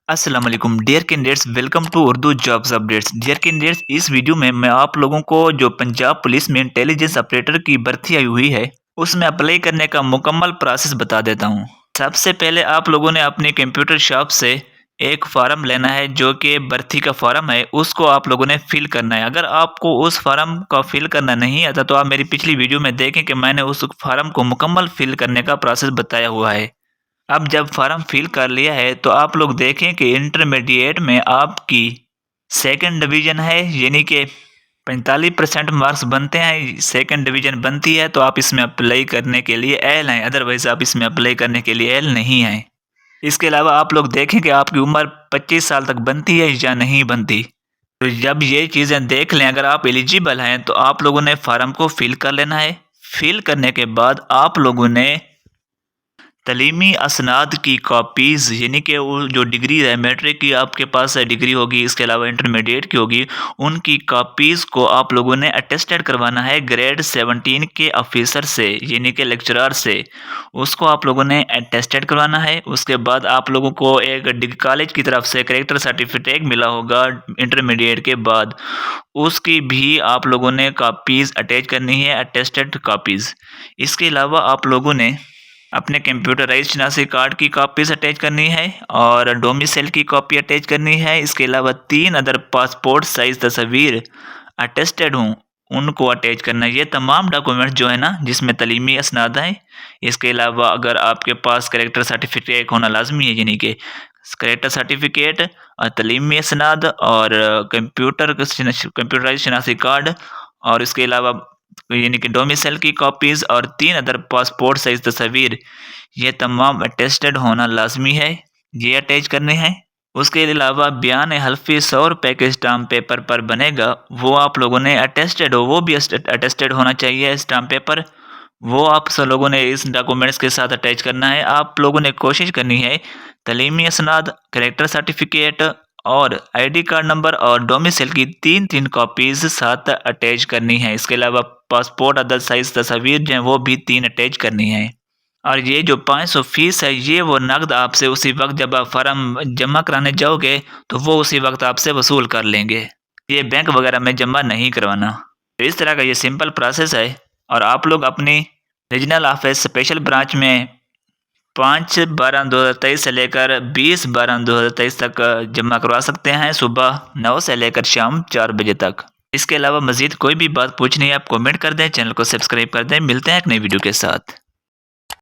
अस्सलाम वालेकुम dear candidates, welcome to Urdu jobs updates. Dear candidates, इस वीडियो में मैं आप लोगों को जो पंजाब पुलिस में इंटेलिजेंस ऑपरेटर की भर्ती आई हुई है उसमें अप्लाई करने का मुकम्मल प्रोसेस बता देता हूं। सबसे पहले आप लोगों ने अपनी कंप्यूटर शॉप से एक फार्म लेना है जो कि भर्ती का फार्म है, उसको आप लोगों ने फिल करना है। अगर आपको उस फार्म का फिल करना नहीं आता तो आप मेरी पिछली वीडियो में देखें कि मैंने उस फार्म को मुकम्मल फिल करने का प्रोसेस बताया हुआ है। अब जब फॉर्म फिल कर लिया है तो आप लोग देखें कि इंटरमीडिएट में आपकी सेकंड डिवीज़न है, यानी कि 45% मार्क्स बनते हैं, सेकंड डिवीज़न बनती है तो आप इसमें अप्लाई करने के लिए एल हैं, अदरवाइज़ आप इसमें अप्लाई करने के लिए एल नहीं हैं। इसके अलावा आप लोग देखें कि आपकी उम्र 25 साल तक बनती है या नहीं बनती। तो जब ये चीज़ें देख लें, अगर आप एलिजिबल हैं तो आप लोगों ने फार्म को फिल कर लेना है। फिल करने के बाद आप लोगों ने तलीमी असनाद की कॉपीज़, यानी कि वो जो डिग्री है, मैट्रिक की आपके पास डिग्री होगी, इसके अलावा इंटरमीडिएट की होगी, उनकी कॉपीज़ को आप लोगों ने अटेस्टेड करवाना है ग्रेड 17 के ऑफिसर से, यानी कि लेक्चरर से। उसको आप लोगों ने अटेस्टेड करवाना है। उसके बाद आप लोगों को एक कॉलेज की तरफ से करेक्टर सर्टिफिकेट मिला होगा इंटरमीडिएट के बाद, उसकी भी आप लोगों ने कॉपीज़ अटैच करनी है, अटेस्टेड कॉपीज़। इसके अलावा आप लोगों ने अपने कंप्यूटराइज्ड शनाख्ती कार्ड की कॉपीज़ अटैच करनी है और डोमिसाइल की कॉपी अटैच करनी है। इसके अलावा 3 अदर पासपोर्ट साइज़ तस्वीर अटेस्टेड हों, उनको अटैच करना है। ये तमाम डॉक्यूमेंट्स जो है ना, जिसमें तलीमी असनाद हैं। इसके अलावा अगर आपके पास करेक्टर सर्टिफिकेट होना लाजमी है, यानी कि करेक्टर सर्टिफिकेट और तलीमी असनाद और कंप्यूटराइज्ड शनाख्ती कार्ड, और इसके अलावा यानी कि डोमिसाइल की कॉपीज़ और 3 अदर पासपोर्ट साइज़ तस्वीर, ये तमाम अटेस्टेड होना लाजमी है, ये अटैच करने हैं। उसके अलावा बयान हल्फी 100 रुपये के स्टाम्प पेपर पर बनेगा, वो आप लोगों ने अटेस्टेड हो, वो भी अटेस्टेड होना चाहिए स्टाम्प पेपर। वो आप सब लोगों ने इस डॉक्यूमेंट्स के साथ अटैच करना है। आप लोगों ने कोशिश करनी है तलीमी असनाद, करेक्टर सर्टिफिकेट और आईडी कार्ड नंबर और डोमिसाइल की 3-3 कॉपीज़ साथ अटैच करनी है। इसके अलावा पासपोर्ट अदर साइज़ तस्वीर जो हैं वो भी 3 अटैच करनी है। और ये जो 500 फ़ीस है, ये वो नकद आपसे उसी वक्त जब आप फार्म जमा कराने जाओगे तो वो उसी वक्त आपसे वसूल कर लेंगे। ये बैंक वगैरह में जमा नहीं करवाना। तो इस तरह का ये सिंपल प्रोसेस है और आप लोग अपनी रीजनल ऑफिस स्पेशल ब्रांच में 5/12/2023 से लेकर 20/12/2023 तक जमा करवा सकते हैं, सुबह 9 से लेकर शाम 4 बजे तक। इसके अलावा मज़ीद कोई भी बात पूछनी है आप कमेंट कर दें, चैनल को सब्सक्राइब कर दें। मिलते हैं एक नई वीडियो के साथ।